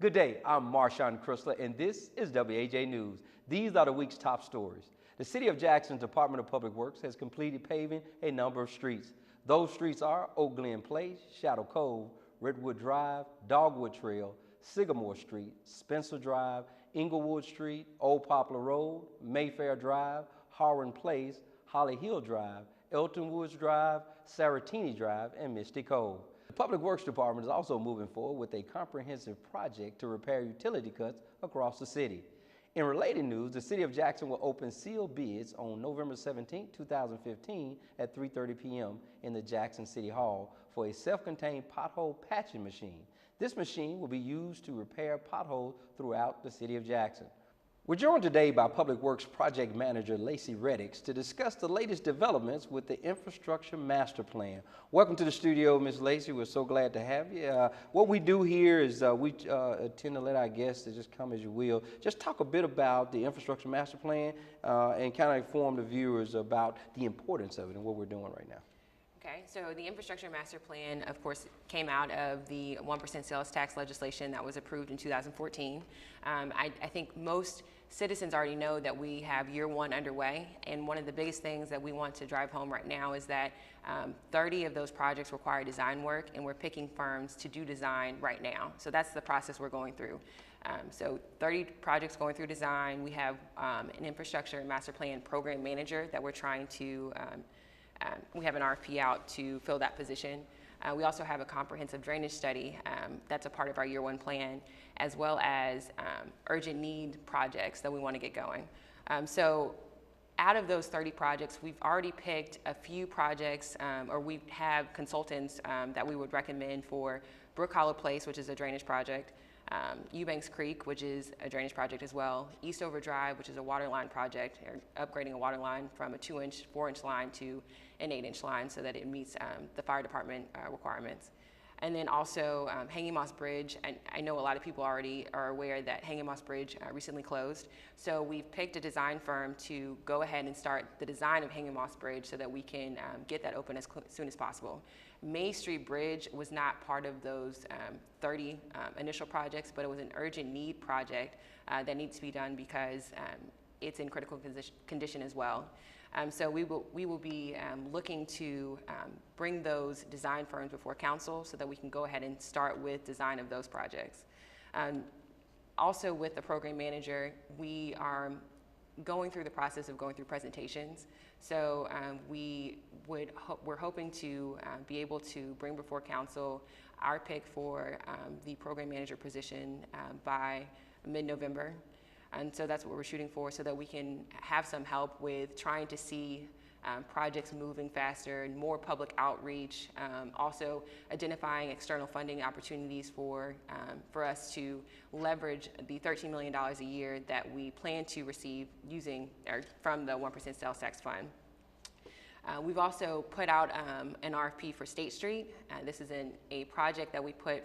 Good day, I'm Marshawn Chrysler, and this is WAJ News. These are the week's top stories. The City of Jackson's Department of Public Works has completed paving a number of streets. Those streets are Oak Glen Place, Shadow Cove, Redwood Drive, Dogwood Trail, Sycamore Street, Spencer Drive, Inglewood Street, Old Poplar Road, Mayfair Drive, Harwin Place, Holly Hill Drive, Elton Woods Drive, Saratini Drive, and Misty Cove. The Public Works Department is also moving forward with a comprehensive project to repair utility cuts across the city. In related news, the City of Jackson will open sealed bids on November 17, 2015 at 3:30 p.m. in the Jackson City Hall for a self-contained pothole patching machine. This machine will be used to repair potholes throughout the City of Jackson. We're joined today by Public Works Project Manager Lacey Reddix to discuss the latest developments with the Infrastructure Master Plan. Welcome to the studio, Ms. Lacey. We're so glad to have you. What we do here is we tend to let our guests to just come as you will. Just talk a bit about the Infrastructure Master Plan and kind of inform the viewers about the importance of it and what we're doing right now. Okay, so the Infrastructure Master Plan, of course, came out of the 1% sales tax legislation that was approved in 2014. I think most citizens already know that we have year one underway, and one of the biggest things that we want to drive home right now is that 30 of those projects require design work, and we're picking firms to do design right now. So that's the process we're going through. So 30 projects going through design. We have an Infrastructure Master Plan program manager that we're trying to we have an RFP out to fill that position. We also have a comprehensive drainage study that's a part of our year one plan, as well as urgent need projects that we want to get going. So out of those 30 projects, we've already picked a few projects, or we have consultants that we would recommend for Brook Hollow Place, which is a drainage project, Eubanks Creek, which is a drainage project as well, Eastover Drive, which is a water line project, or upgrading a water line from a 2-inch, 4-inch line to an 8-inch line so that it meets the fire department requirements. And then also Hanging Moss Bridge. I know a lot of people already are aware that Hanging Moss Bridge recently closed. So we've picked a design firm to go ahead and start the design of Hanging Moss Bridge so that we can get that open as soon as possible. May Street Bridge was not part of those 30 initial projects, but it was an urgent need project that needs to be done because it's in critical condition as well. So we will be looking to bring those design firms before council so that we can go ahead and start with design of those projects. Also with the program manager, we are going through the process of going through presentations. So we're hoping to be able to bring before council our pick for the program manager position by mid-November. And so that's what we're shooting for, so that we can have some help with trying to see projects moving faster and more public outreach, also identifying external funding opportunities for us to leverage the $13 million a year that we plan to receive from the 1% sales tax fund. We've also put out an RFP for State Street. This is a project that we put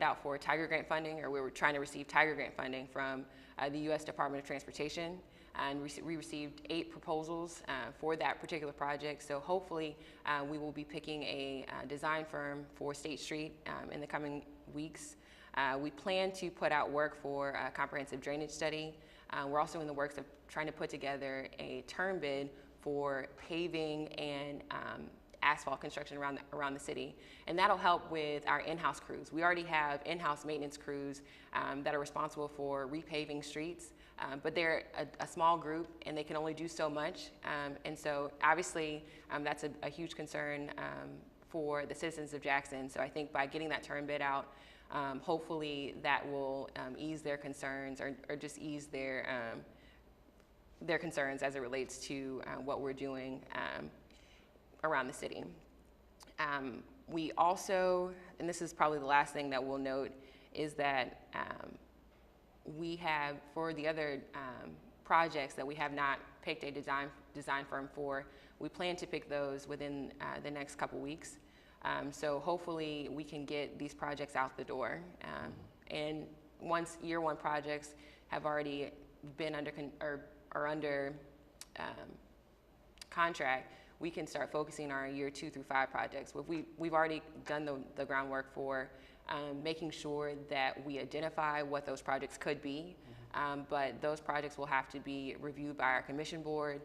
out for Tiger Grant funding, or we were trying to receive Tiger Grant funding from the U.S. Department of Transportation. And we received 8 proposals for that particular project. So hopefully we will be picking a design firm for State Street in the coming weeks. We plan to put out work for a comprehensive drainage study. We're also in the works of trying to put together a term bid for paving and asphalt construction around the city, and that'll help with our in-house crews. We already have in-house maintenance crews that are responsible for repaving streets, but they're a small group and they can only do so much, and so obviously that's a huge concern for the citizens of Jackson. So I think by getting that term bid out, hopefully that will ease their concerns, or just ease their concerns as it relates to what we're doing around the city. We also, and this is probably the last thing that we'll note, is that we have, for the other projects that we have not picked a design firm for, we plan to pick those within the next couple weeks. So hopefully we can get these projects out the door. And once year one projects have already been under contract, we can start focusing on our year 2 through 5 projects. We've already done the groundwork for making sure that we identify what those projects could be, but those projects will have to be reviewed by our commission board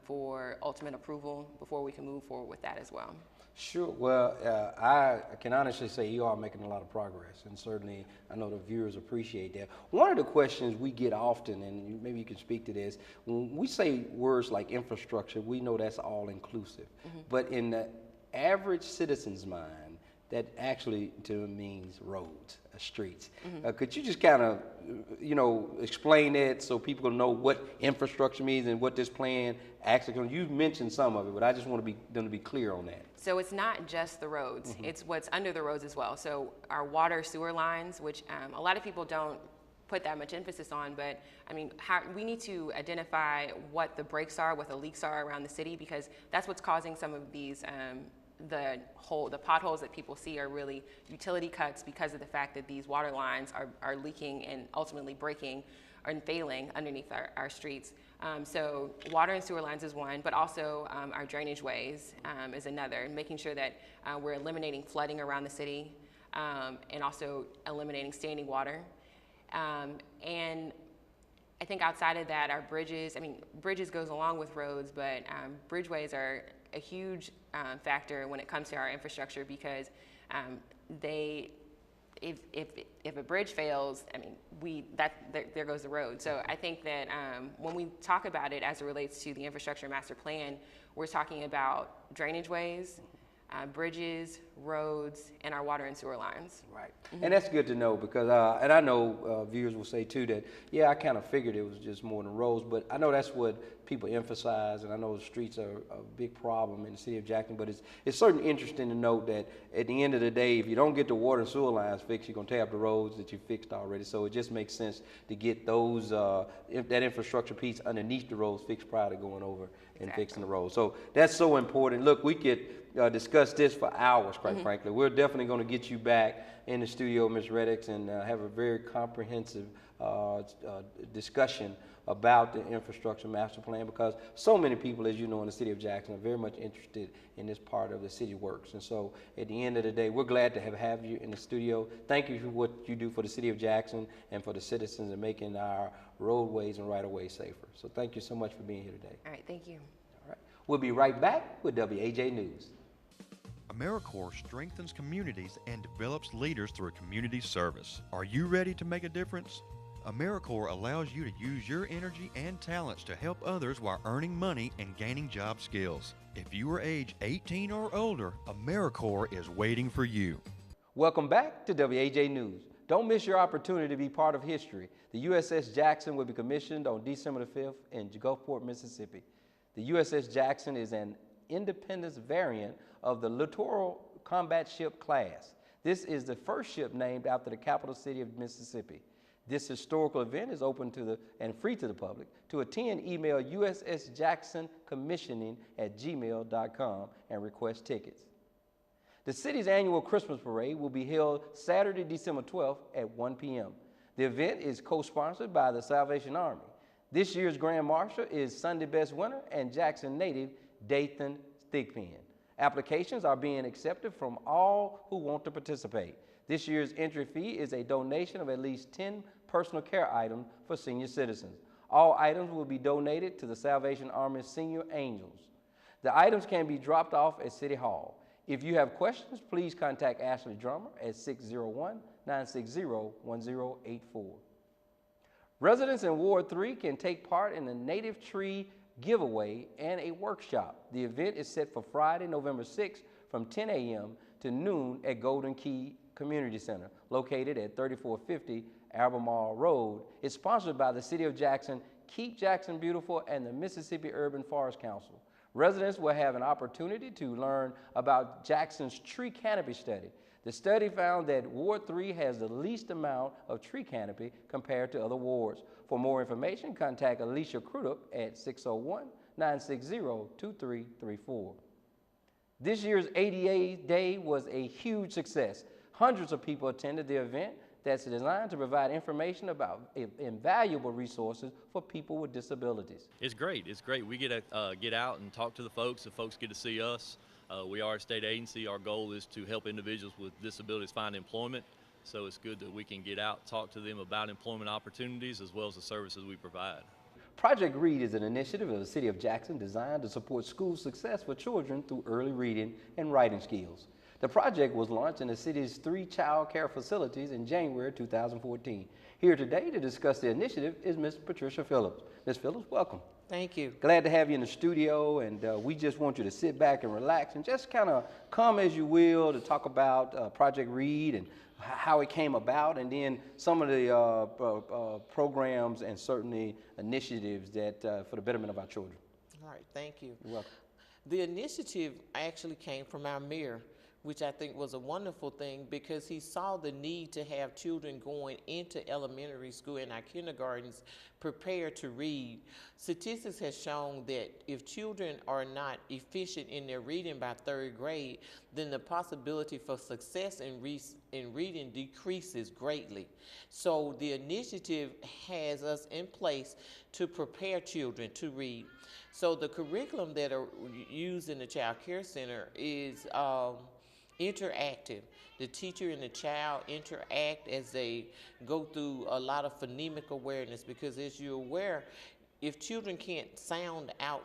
for ultimate approval before we can move forward with that as well. Sure. Well, I can honestly say you are making a lot of progress, and certainly I know the viewers appreciate that. One of the questions we get often, and maybe you can speak to this, when we say words like infrastructure, we know that's all inclusive. But in the average citizen's mind, that actually to means roads, streets. Could you just kind of, explain that so people know what infrastructure means and what this plan actually? You've mentioned some of it, but I just want them to be clear on that. So it's not just the roads; it's what's under the roads as well. So our water sewer lines, which a lot of people don't put that much emphasis on, but I mean, we need to identify what the breaks are, what the leaks are around the city, because that's what's causing some of these. The potholes that people see are really utility cuts because of the fact that these water lines are leaking and ultimately breaking and failing underneath our streets. So water and sewer lines is one, but also our drainage ways is another, making sure that we're eliminating flooding around the city and also eliminating standing water. And I think outside of that, our bridges, bridges goes along with roads, but bridgeways are a huge factor when it comes to our infrastructure, because if a bridge fails, there goes the road. So I think that when we talk about it as it relates to the infrastructure master plan, we're talking about drainage ways, bridges, roads, and our water and sewer lines. Right. And that's good to know, because, and I know viewers will say too that, yeah, I kind of figured it was just more than roads, but I know that's what people emphasize, and I know the streets are a big problem in the city of Jackson, but it's certainly interesting to note that at the end of the day, if you don't get the water and sewer lines fixed, you're going to tear up the roads that you fixed already. So it just makes sense to get those, that infrastructure piece underneath the roads fixed prior to going over and fixing the roads. So that's so important. Look, we could discuss this for hours, quite frankly. We're definitely going to get you back in the studio, Ms. Reddix, and have a very comprehensive discussion about the infrastructure master plan, because so many people, as you know, in the city of Jackson are very much interested in this part of the city works. And so at the end of the day, we're glad to have you in the studio. Thank you for what you do for the city of Jackson and for the citizens and making our roadways and right-of-ways safer. So thank you so much for being here today. All right, thank you. All right. We'll be right back with WAJ News. AmeriCorps strengthens communities and develops leaders through community service. Are you ready to make a difference? AmeriCorps allows you to use your energy and talents to help others while earning money and gaining job skills. If you are age 18 or older, AmeriCorps is waiting for you. Welcome back to WAJ News. Don't miss your opportunity to be part of history. The USS Jackson will be commissioned on December the 5th in Gulfport, Mississippi. The USS Jackson is an independence variant of the Littoral Combat Ship class. This is the first ship named after the capital city of Mississippi. This historical event is open to and free to the public. To attend, email ussjacksoncommissioning@gmail.com and request tickets. The city's annual Christmas parade will be held Saturday, December 12th at 1 p.m. The event is co-sponsored by the Salvation Army. This year's Grand Marshal is Sunday Best winner and Jackson native Dathan Thigpen. Applications are being accepted from all who want to participate. This year's entry fee is a donation of at least 10 personal care items for senior citizens. All items will be donated to the Salvation Army's Senior Angels. The items can be dropped off at City Hall. If you have questions, please contact Ashley Drummer at 601-960-1084. Residents in Ward 3 can take part in the Native Tree giveaway and a workshop. The event is set for Friday, November 6th from 10 a.m. to noon at Golden Key Community Center, located at 3450 Albemarle Road. It's sponsored by the City of Jackson, Keep Jackson Beautiful, and the Mississippi Urban Forest Council. Residents will have an opportunity to learn about Jackson's tree canopy study. The study found that Ward 3 has the least amount of tree canopy compared to other wards. For more information, contact Alicia Crudup at 601-960-2334. This year's ADA Day was a huge success. Hundreds of people attended the event. that's designed to provide information about invaluable resources for people with disabilities. It's great. It's great. We get out and talk to the folks. The folks get to see us. We are a state agency. Our goal is to help individuals with disabilities find employment. So it's good that we can get out, talk to them about employment opportunities as well as the services we provide. Project READ is an initiative of the City of Jackson designed to support school success for children through early reading and writing skills. The project was launched in the city's 3 child care facilities in January 2014. Here today to discuss the initiative is Ms. Patricia Phillips. Ms. Phillips, welcome. Thank you. Glad to have you in the studio, and we just want you to sit back and relax and just kind of come as you will to talk about Project READ and how it came about, and then some of the programs and certainly initiatives that for the betterment of our children. All right, thank you. You're welcome. The initiative actually came from our mayor, which I think was a wonderful thing because he saw the need to have children going into elementary school and our kindergartens prepared to read. Statistics has shown that if children are not efficient in their reading by 3rd grade, then the possibility for success in reading decreases greatly. So the initiative has us in place to prepare children to read. So the curriculum that are used in the Child Care Center is interactive. The teacher and the child interact as they go through a lot of phonemic awareness, because as you're aware, if children can't sound out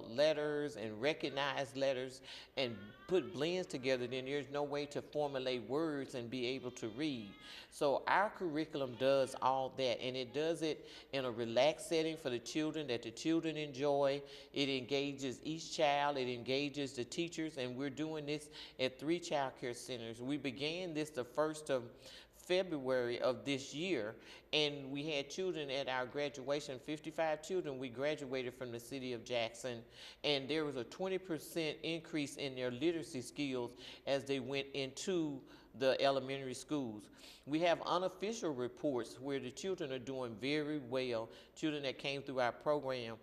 letters and recognize letters and put blends together, then there's no way to formulate words and be able to read. So our curriculum does all that, and it does it in a relaxed setting for the children that the children enjoy. It engages each child, it engages the teachers, and we're doing this at 3 child care centers. We began this the 1st of February of this year, and we had children at our graduation, 55 children. We graduated from the city of Jackson, and there was a 20% increase in their literacy skills as they went into the elementary schools. We have unofficial reports where the children are doing very well, children that came through our program.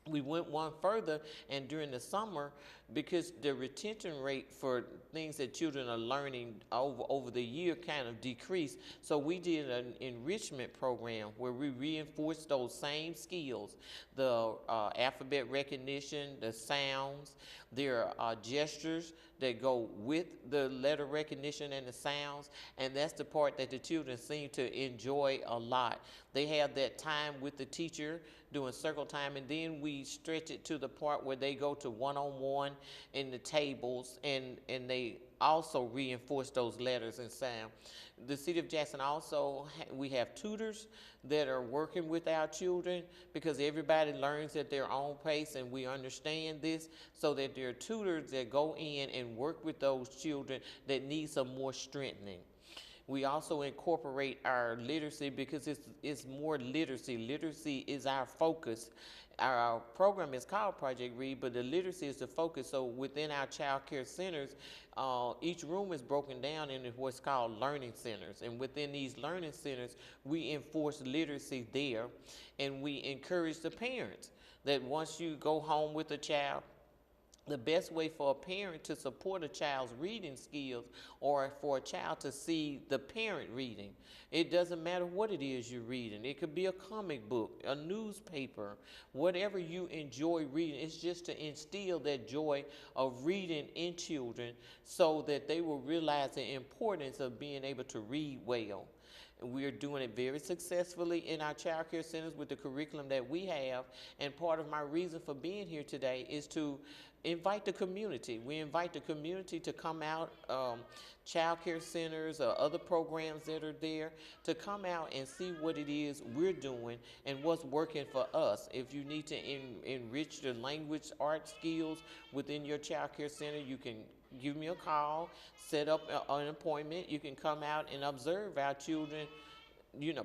We went one further, and during the summer, because the retention rate for things that children are learning over the year kind of decreased, so we did an enrichment program where we reinforced those same skills, the alphabet recognition, the sounds. There are gestures that go with the letter recognition and the sounds, and that's the part that the children seem to enjoy a lot. They have that time with the teacher doing circle time, and then we stretch it to the part where they go to one-on-one in the tables, and they also reinforce those letters and sound. The City of Jackson also, we have tutors that are working with our children, because everybody learns at their own pace, and we understand this, so that there are tutors that go in and work with those children that need some more strengthening. We also incorporate our literacy, because it's more literacy. Literacy is our focus. Our program is called Project READ, but the literacy is the focus. So within our child care centers, each room is broken down into what's called learning centers. And within these learning centers, we enforce literacy there, and we encourage the parents that once you go home with a child, the best way for a parent to support a child's reading skills, or for a child to see the parent reading. It doesn't matter what it is you're reading. It could be a comic book, a newspaper, whatever you enjoy reading. It's just to instill that joy of reading in children, so that they will realize the importance of being able to read well. We are doing it very successfully in our child care centers with the curriculum that we have. And part of my reason for being here today is to invite the community. We invite the community to come out, child care centers or other programs that are there, to come out and see what it is we're doing and what's working for us. If you need to enrich the language art skills within your child care center, you can give me a call, set up an appointment. You can come out and observe our children,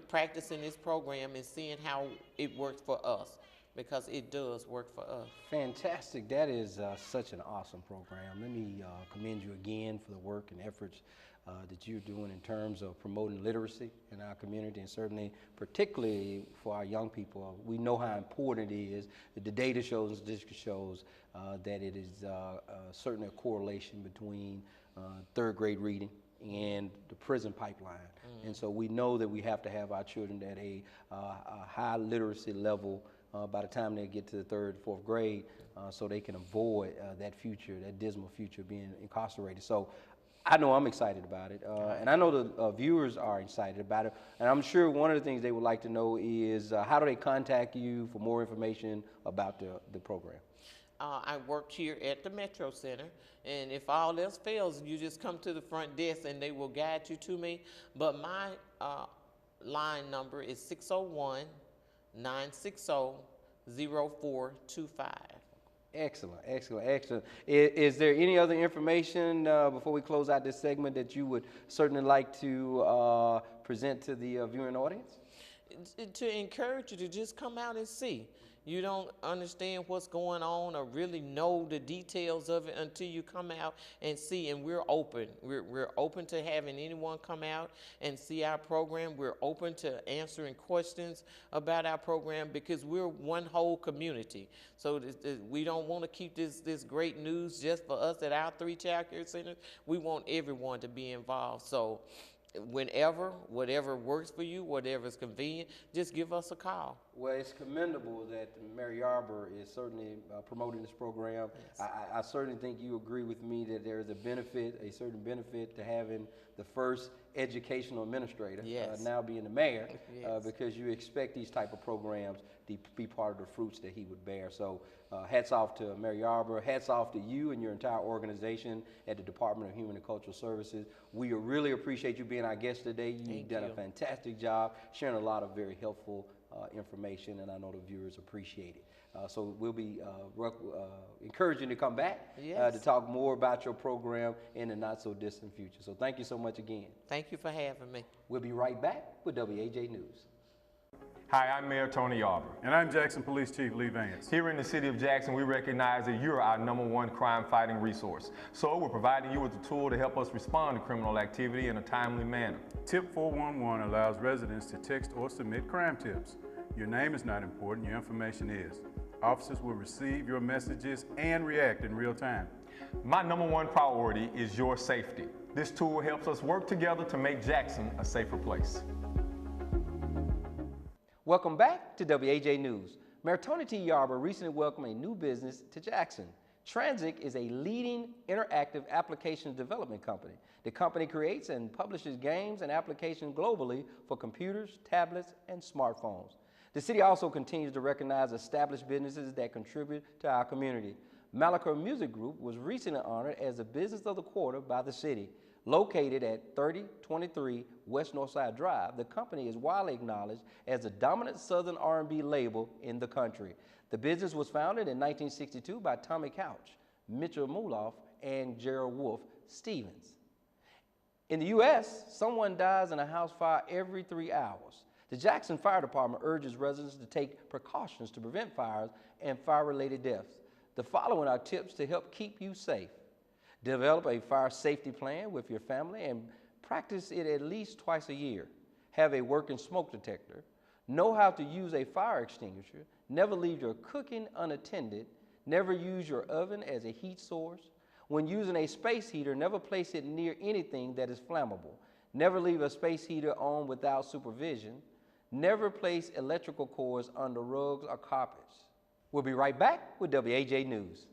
practicing this program and seeing how it works for us, because it does work for us. Fantastic. That is such an awesome program. Let me commend you again for the work and efforts that you're doing in terms of promoting literacy in our community, and certainly particularly for our young people. We know how important it is. The data shows and statistics shows that it is certainly a correlation between 3rd grade reading and the prison pipeline. And so we know that we have to have our children at a high literacy level by the time they get to the 3rd, 4th grade, so they can avoid that future, that dismal future, being incarcerated. So I know I'm excited about it, and I know the viewers are excited about it. And I'm sure one of the things they would like to know is how do they contact you for more information about the program? I work here at the Metro Center, and if all else fails, you just come to the front desk and they will guide you to me. But my line number is 601-960-0425. Excellent, excellent, excellent. Is there any other information before we close out this segment that you would certainly like to present to the viewing audience? To encourage you to just come out and see. You don't understand what's going on or really know the details of it until you come out and see. And we're open. We're open to having anyone come out and see our program. We're open to answering questions about our program because we're one whole community. So we don't want to keep this great news just for us at our 3 child care centers. We want everyone to be involved. So whenever, whatever works for you, whatever is convenient, just give us a call. Well, it's commendable that Mary Arbor is certainly promoting this program. Yes. I certainly think you agree with me that there is a certain benefit to having the first educational administrator, yes, now being the mayor, yes, because you expect these type of programs to be part of the fruits that he would bear. So hats off to Mary Arbor, hats off to you and your entire organization at the Department of Human and Cultural Services. We really appreciate you being our guest today. You've done a fantastic job sharing a lot of very helpful information, and I know the viewers appreciate it. So we'll be encouraging you to come back, yes, to talk more about your program in the not so distant future. So thank you so much again. Thank you for having me. We'll be right back with WAJ News. Hi, I'm Mayor Tony Arbor. And I'm Jackson Police Chief Lee Vance. Here in the city of Jackson, we recognize that you're our #1 crime-fighting resource. So we're providing you with a tool to help us respond to criminal activity in a timely manner. Tip 411 allows residents to text or submit crime tips. Your name is not important, your information is. Officers will receive your messages and react in real time. My #1 priority is your safety. This tool helps us work together to make Jackson a safer place. Welcome back to WAJ News. Mayor Tony T. Yarber recently welcomed a new business to Jackson. Transic is a leading interactive applications development company. The company creates and publishes games and applications globally for computers, tablets, and smartphones. The city also continues to recognize established businesses that contribute to our community. Malacca Music Group was recently honored as the Business of the Quarter by the city. Located at 3023 West Northside Drive, the company is widely acknowledged as the dominant Southern R&B label in the country. The business was founded in 1962 by Tommy Couch, Mitchell Muloff, and Gerald Wolfe Stevens. In the U.S., someone dies in a house fire every 3 hours. The Jackson Fire Department urges residents to take precautions to prevent fires and fire-related deaths. The following are tips to help keep you safe. Develop a fire safety plan with your family and practice it at least twice a year. Have a working smoke detector. Know how to use a fire extinguisher. Never leave your cooking unattended. Never use your oven as a heat source. When using a space heater, never place it near anything that is flammable. Never leave a space heater on without supervision. Never place electrical cords under rugs or carpets. We'll be right back with WAJ News.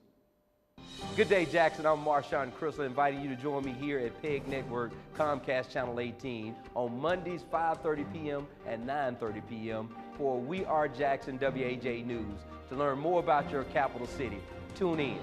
Good day, Jackson. I'm Marshawn Crystal, inviting you to join me here at PEG Network, Comcast Channel 18, on Mondays, 5:30 p.m. and 9:30 p.m. for We Are Jackson WAJ News. To learn more about your capital city, tune in.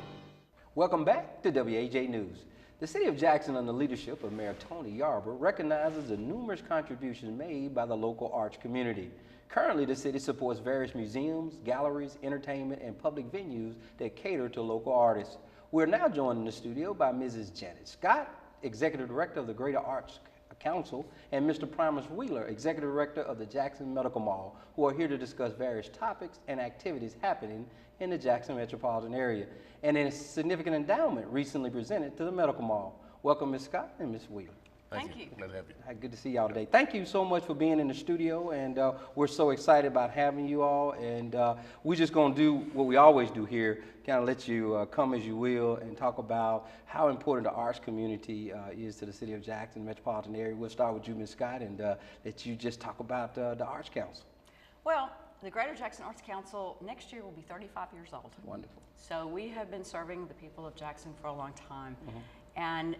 Welcome back to WAJ News. The city of Jackson, under the leadership of Mayor Tony Yarber, recognizes the numerous contributions made by the local arts community. Currently, the city supports various museums, galleries, entertainment, and public venues that cater to local artists. We're now joined in the studio by Mrs. Janet Scott, Executive Director of the Greater Arts Council, and Mr. Primus Wheeler, Executive Director of the Jackson Medical Mall, who are here to discuss various topics and activities happening in the Jackson metropolitan area, and a significant endowment recently presented to the Medical Mall. Welcome, Ms. Scott and Ms. Wheeler. Thank you. Glad to have you. Good to see y'all today. Thank you so much for being in the studio, and we're so excited about having you all. And we're just going to do what we always do here, kind of let you come as you will and talk about how important the arts community is to the city of Jackson, metropolitan area. We'll start with you, Ms. Scott, and let you just talk about the Arts Council. Well, the Greater Jackson Arts Council next year will be 35 years old. Wonderful. So we have been serving the people of Jackson for a long time. And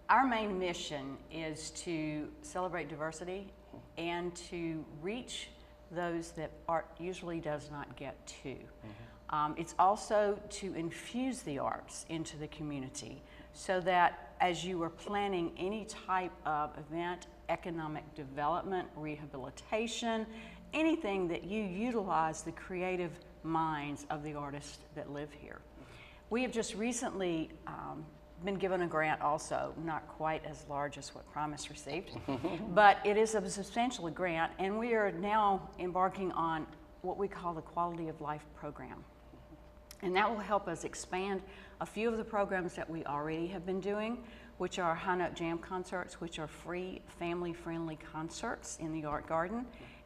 our main mission is to celebrate diversity and to reach those that art usually does not get to. It's also to infuse the arts into the community so that as you are planning any type of event, economic development, rehabilitation, anything that you utilize the creative minds of the artists that live here. We have just recently been given a grant also, not quite as large as what Promise received, but it is a substantial grant, and we are now embarking on what we call the Quality of Life program. And that will help us expand a few of the programs that we already have been doing, which are High Note Jam concerts, which are free, family-friendly concerts in the art garden,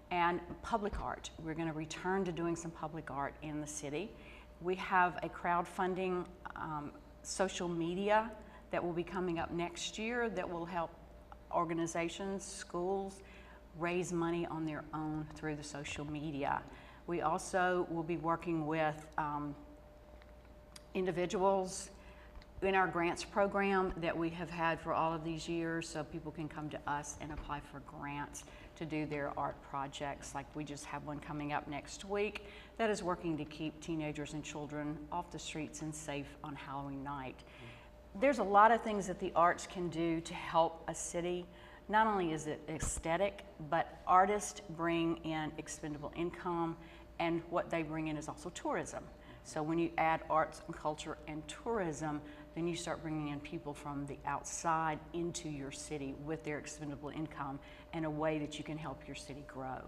and public art. We're going to return to doing some public art in the city. We have a crowdfunding social media that will be coming up next year that will help organizations, schools, raise money on their own through the social media. We also will be working with individuals in our grants program that we have had for all of these years, so people can come to us and apply for grants to do their art projects. Like we just have one coming up next week that is working to keep teenagers and children off the streets and safe on Halloween night. There's a lot of things that the arts can do to help a city. Not only is it aesthetic, but artists bring in expendable income, and what they bring in is also tourism. So when you add arts and culture and tourism, then you start bringing in people from the outside into your city with their expendable income in a way that you can help your city grow.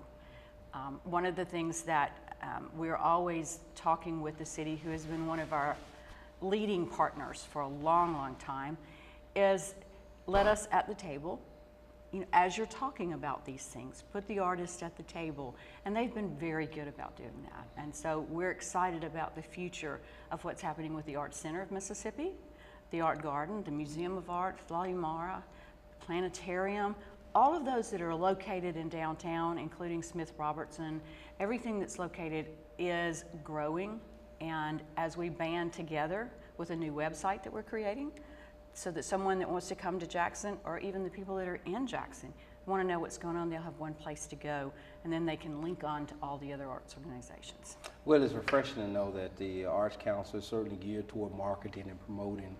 One of the things that we're always talking with the city, who has been one of our leading partners for a long, long time, is let us at the table. You know, as you're talking about these things, put the artist at the table, and they've been very good about doing that. And so we're excited about the future of what's happening with the Art Center of Mississippi, the Art Garden, the Museum of Art, Flaumara, Planetarium, all of those that are located in downtown, including Smith Robertson. Everything that's located is growing, and as we band together with a new website that we're creating, so that someone that wants to come to Jackson, or even the people that are in Jackson, want to know what's going on, they'll have one place to go, and then they can link on to all the other arts organizations. Well, it's refreshing to know that the Arts Council is certainly geared toward marketing and promoting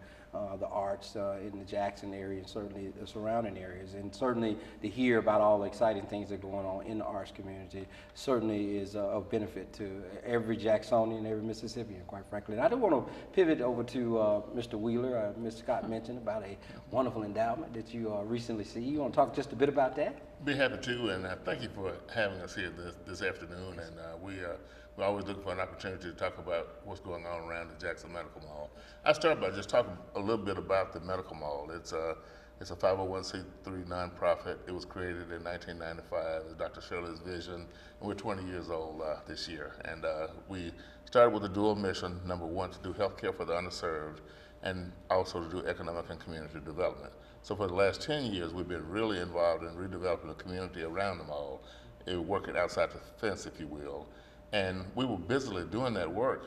the arts in the Jackson area and certainly the surrounding areas, and certainly to hear about all the exciting things that are going on in the arts community certainly is of benefit to every Jacksonian and every Mississippian, quite frankly. And I do want to pivot over to Mr. Wheeler. Ms. Scott mentioned about a wonderful endowment that you recently see. You want to talk just a bit about that? Be happy to, and thank you for having us here this afternoon. And we're always looking for an opportunity to talk about what's going on around the Jackson Medical Mall. I start by just talking a little bit about the Medical Mall. It's a 501c3 nonprofit. It was created in 1995 as Dr. Shirley's vision, and we're 20 years old this year. And we started with a dual mission: number one, to do healthcare for the underserved, and also to do economic and community development. So for the last 10 years, we've been really involved in redeveloping the community around the mall, working outside the fence, if you will. And we were busily doing that work,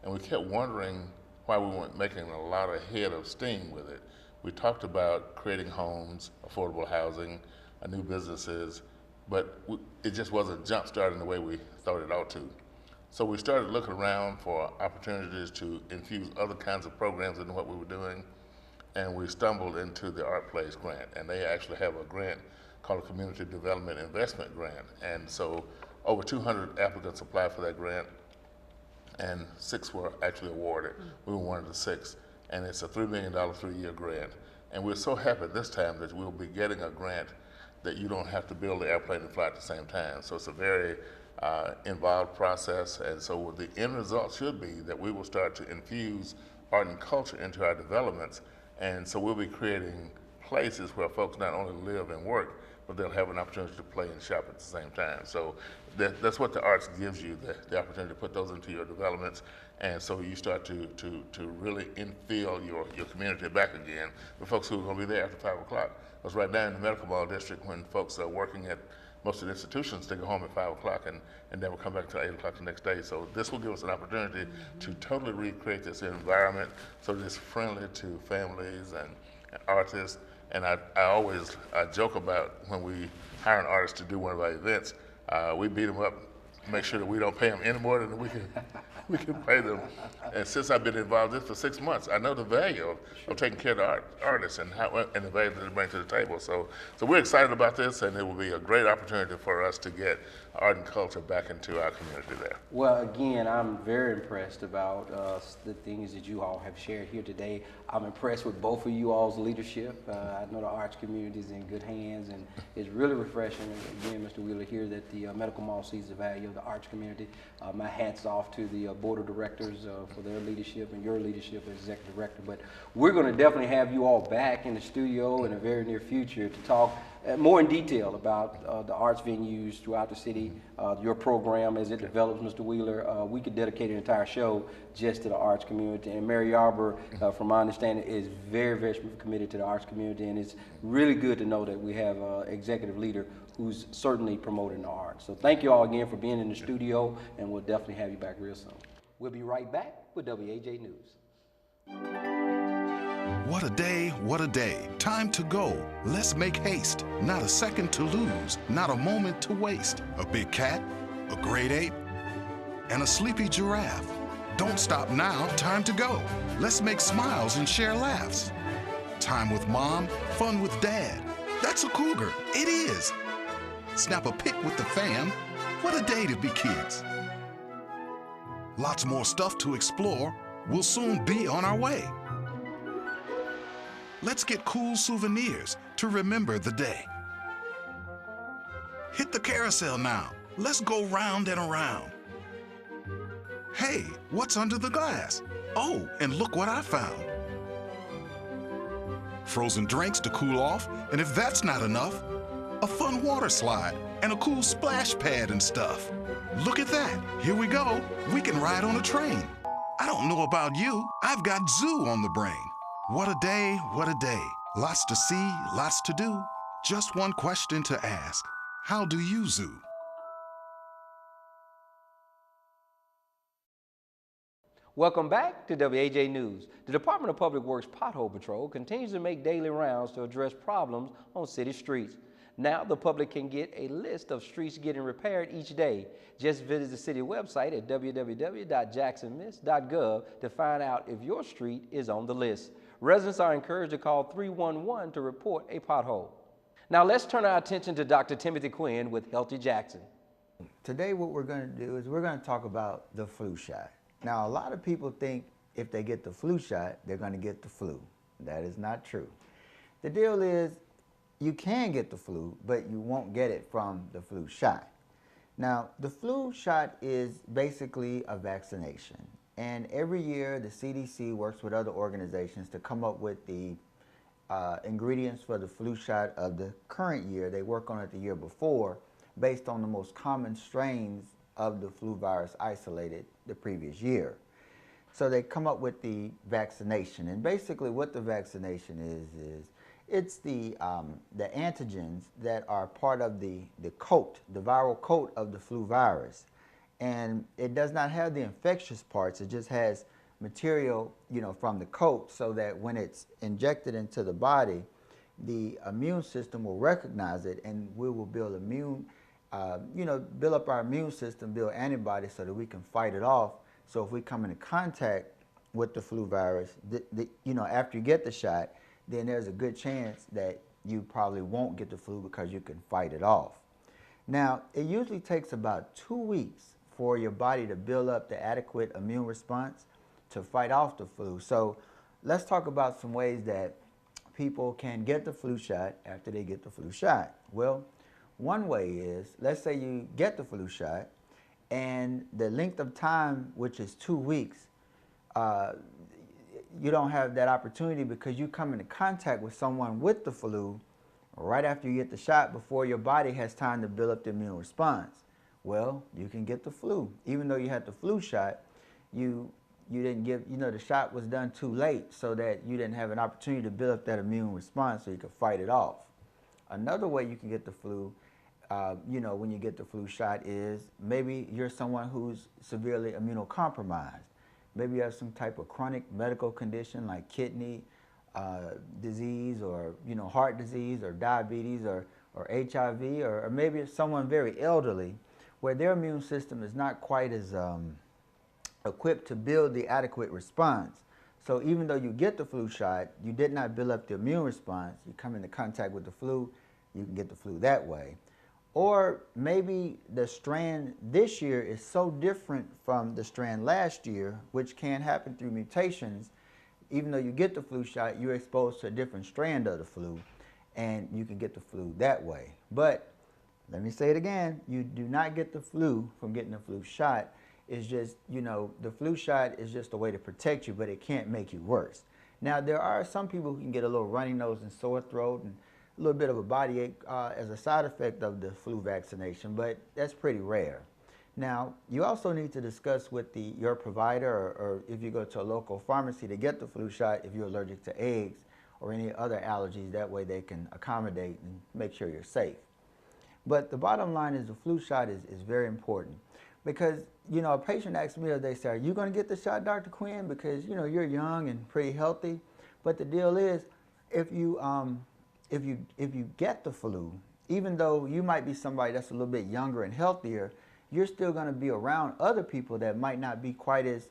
and we kept wondering why we weren't making a lot of head of steam with it. We talked about creating homes, affordable housing, new businesses, but it just wasn't jump-starting the way we thought it ought to. So we started looking around for opportunities to infuse other kinds of programs into what we were doing, and we stumbled into the Art Place grant, and they actually have a grant called a Community Development Investment Grant. And so over 200 applicants applied for that grant, and 6 were actually awarded. We were one of the 6, and it's a $3 million 3-year grant. And we're so happy this time that we'll be getting a grant that you don't have to build the airplane and fly at the same time. So it's a very involved process, and so the end result should be that we will start to infuse art and culture into our developments. And so we'll be creating places where folks not only live and work, but they'll have an opportunity to play and shop at the same time. So that's what the arts gives you, the opportunity to put those into your developments. And so you start to really infill your community back again with folks who are going to be there after 5 o'clock. Because right now in the medical mall district, when folks are working at most of the institutions, they go home at 5 o'clock and never come back until 8 o'clock the next day. So this will give us an opportunity to totally recreate this environment so that it's friendly to families and artists. And I always joke about when we hire an artist to do one of our events, we beat them up, make sure that we don't pay them any more than we can pay them. And since I've been involved in this for 6 months, I know the value of taking care of the artists and the value that they bring to the table. So we're excited about this, and it will be a great opportunity for us to get art and culture back into our community there. Well, again, I'm very impressed about the things that you all have shared here today. I'm impressed with both of you all's leadership. I know the arts community is in good hands, and it's really refreshing, again, Mr. Wheeler, here that the Medical Mall sees the value of the arts community. My hat's off to the board of directors for their leadership and your leadership as executive director. But we're going to definitely have you all back in the studio in the very near future to talk more in detail about the arts venues throughout the city, your program as it develops, Mr. Wheeler. We could dedicate an entire show just to the arts community. And Mary Arbor, from my understanding, is very, very committed to the arts community. And it's really good to know that we have an executive leader who's certainly promoting the arts. So thank you all again for being in the studio, and we'll definitely have you back real soon. We'll be right back with WAJ News. What a day, what a day. Time to go. Let's make haste. Not a second to lose, not a moment to waste. A big cat, a great ape, and a sleepy giraffe. Don't stop now, time to go. Let's make smiles and share laughs. Time with mom, fun with dad. That's a cougar, it is. Snap a pic with the fam. What a day to be kids. Lots more stuff to explore. We'll soon be on our way. Let's get cool souvenirs to remember the day. Hit the carousel now. Let's go round and around. Hey, what's under the glass? Oh, and look what I found. Frozen drinks to cool off, and if that's not enough, a fun water slide and a cool splash pad and stuff. Look at that, here we go. We can ride on a train. I don't know about you, I've got zoo on the brain. What a day, what a day. Lots to see, lots to do. Just one question to ask. How do you zoo? Welcome back to WAJ News. The Department of Public Works Pothole Patrol continues to make daily rounds to address problems on city streets. Now the public can get a list of streets getting repaired each day. Just visit the city website at www.jacksonmiss.gov to find out if your street is on the list. Residents are encouraged to call 311 to report a pothole. Now let's turn our attention to Dr. Timothy Quinn with Healthy Jackson. Today what we're going to do is we're going to talk about the flu shot. Now a lot of people think if they get the flu shot, they're going to get the flu. That is not true. The deal is you can get the flu, but you won't get it from the flu shot. Now the flu shot is basically a vaccination. And every year the CDC works with other organizations to come up with the ingredients for the flu shot of the current year. They work on it the year before based on the most common strains of the flu virus isolated the previous year. So they come up with the vaccination. And basically what the vaccination is it's the antigens that are part of the coat, the viral coat of the flu virus. And it does not have the infectious parts, it just has material, from the coat so that when it's injected into the body, the immune system will recognize it and we will build build up our immune system, build antibodies so that we can fight it off. So if we come into contact with the flu virus, after you get the shot, then there's a good chance that you probably won't get the flu because you can fight it off. Now, it usually takes about 2 weeks for your body to build up the adequate immune response to fight off the flu. So let's talk about some ways that people can get the flu shot after they get the flu shot. Well, one way is, let's say you get the flu shot and the length of time, which is 2 weeks, you don't have that opportunity because you come into contact with someone with the flu right after you get the shot before your body has time to build up the immune response. Well, you can get the flu. Even though you had the flu shot, you didn't give, the shot was done too late so that you didn't have an opportunity to build up that immune response so you could fight it off. Another way you can get the flu, when you get the flu shot is maybe you're someone who's severely immunocompromised. Maybe you have some type of chronic medical condition like kidney disease or, heart disease or diabetes or HIV, or maybe it's someone very elderly where their immune system is not quite as equipped to build the adequate response. So even though you get the flu shot, you did not build up the immune response. You come into contact with the flu, you can get the flu that way. Or maybe the strand this year is so different from the strand last year, which can happen through mutations. Even though you get the flu shot, you're exposed to a different strand of the flu, and you can get the flu that way. But let me say it again, you do not get the flu from getting the flu shot. It's just, the flu shot is just a way to protect you, but it can't make you worse. Now, there are some people who can get a little runny nose and sore throat and a little bit of a body ache as a side effect of the flu vaccination, but that's pretty rare. Now, you also need to discuss with your provider or if you go to a local pharmacy to get the flu shot if you're allergic to eggs or any other allergies. That way they can accommodate and make sure you're safe. But the bottom line is the flu shot is very important because, a patient asked me the other day, say, are you going to get the shot, Dr. Quinn? Because, you're young and pretty healthy. But the deal is, if you get the flu, even though you might be somebody that's a little bit younger and healthier, you're still going to be around other people that might not be quite as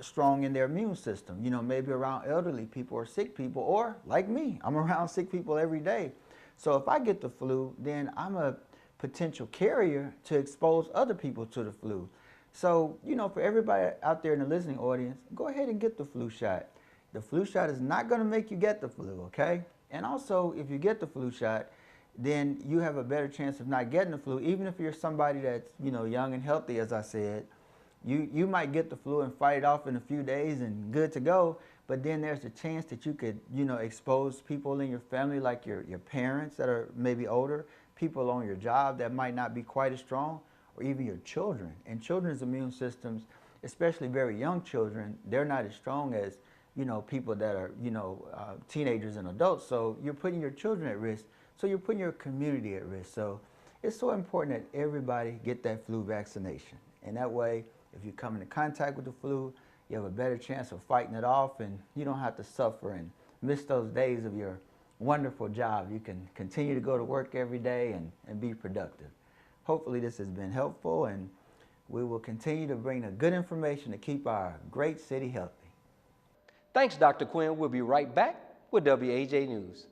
strong in their immune system. Maybe around elderly people or sick people, or like me, I'm around sick people every day. So if I get the flu, then I'm a potential carrier to expose other people to the flu. So, for everybody out there in the listening audience, go ahead and get the flu shot. The flu shot is not going to make you get the flu, okay? And also, if you get the flu shot, then you have a better chance of not getting the flu. Even if you're somebody that's, young and healthy, as I said, you might get the flu and fight it off in a few days and good to go. But then there's a chance that you could, expose people in your family, like your parents that are maybe older, people on your job that might not be quite as strong, or even your children. And children's immune systems, especially very young children, they're not as strong as, people that are, teenagers and adults. So you're putting your children at risk. So you're putting your community at risk. So it's so important that everybody get that flu vaccination. And that way, if you come into contact with the flu, you have a better chance of fighting it off, and you don't have to suffer and miss those days of your wonderful job. You can continue to go to work every day and be productive. Hopefully this has been helpful, and we will continue to bring the good information to keep our great city healthy. Thanks, Dr. Quinn. We'll be right back with WAJ News.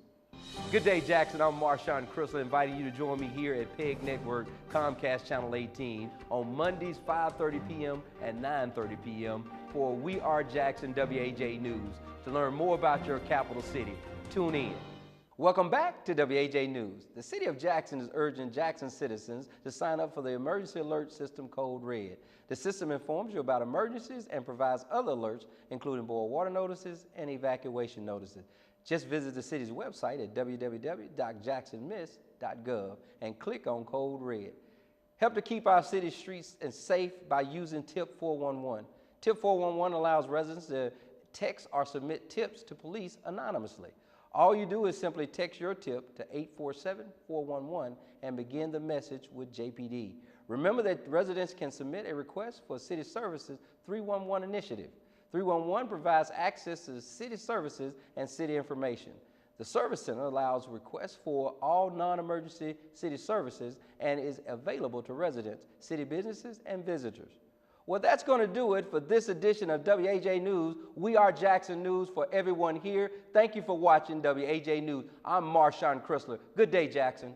Good day, Jackson. I'm Marshawn Chrysler, inviting you to join me here at PEG Network, Comcast Channel 18, on Mondays, 5:30 p.m. and 9:30 p.m. for We Are Jackson WAJ News. To learn more about your capital city, tune in. Welcome back to WAJ News. The City of Jackson is urging Jackson citizens to sign up for the Emergency Alert System Code Red. The system informs you about emergencies and provides other alerts, including boil water notices and evacuation notices. Just visit the city's website at www.jacksonmiss.gov and click on Code Red. Help to keep our city streets safe by using Tip 411. Tip 411 allows residents to text or submit tips to police anonymously. All you do is simply text your tip to 847-411 and begin the message with JPD. Remember that residents can submit a request for City Services 311 initiative. 311 provides access to city services and city information. The Service Center allows requests for all non-emergency city services and is available to residents, city businesses, and visitors. Well, that's going to do it for this edition of WAJ News. We Are Jackson News for everyone here. Thank you for watching WAJ News. I'm Marshawn Chrysler. Good day, Jackson.